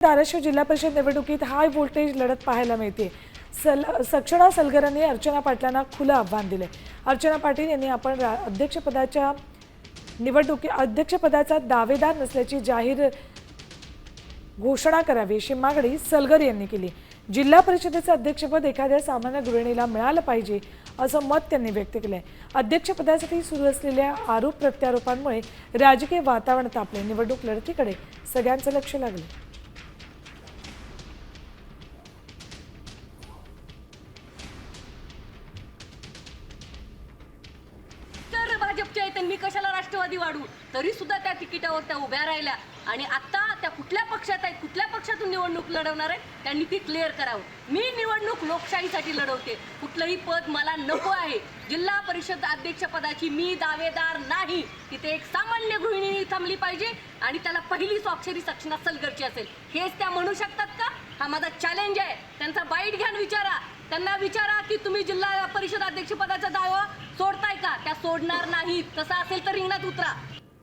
धाराशिव जिल्हा परिषद निवडणुकीत हाय व्होल्टेज लढत पाहायला मिळते। सक्षणा सलगरांनी अर्चना पाटलांना खुलं आव्हान दिले। अर्चना पाटील यांनी आपण अध्यक्षपदाचा दावेदार नसल्याची जाहीर घोषणा करावी अशी मागणी सलगर यांनी केली। जिल्हा परिषदेचे अध्यक्षपद एखाद्या सामान्य गृहिणीला मिळालं पाहिजे असं मत त्यांनी व्यक्त केलंय। अध्यक्षपदासाठी सुरू असलेल्या आरोप प्रत्यारोपांमुळे राजकीय वातावरण तापले। निवडणूक लढतीकडे सगळ्यांचं लक्ष लागलं। भाजपच्या आहेत मी कशाला राष्ट्रवादी वाढू, तरी सुद्धा त्या तिकिटावर त्या उभ्या राहिल्या आणि आता त्या कुठल्या पक्षात आहेत, कुठल्या पक्षातून निवडणूक लढवणार आहेत त्यांनी ती क्लिअर करावं। मी निवडणूक लोकशाहीसाठी लढवते, कुठलंही पद मला नको आहे। जिल्हा परिषद अध्यक्षपदाची मी दावेदार नाही। तिथे एक सामान्य गृहिणी थांबली पाहिजे आणि त्याला पहिली स्वाक्षरी सक्षणा सलगरची असेल, हेच त्या म्हणू शकतात का? हा माझा चॅलेंज आहे। त्यांचा बाईट घ्या, विचारा त्यांना, विचारा की तुम्ही जिल्हा परिषद अध्यक्षपदाचा दावा सोडताय का? त्या सोडणार नाहीत। तसं असेल तर रिंगणात उतरा।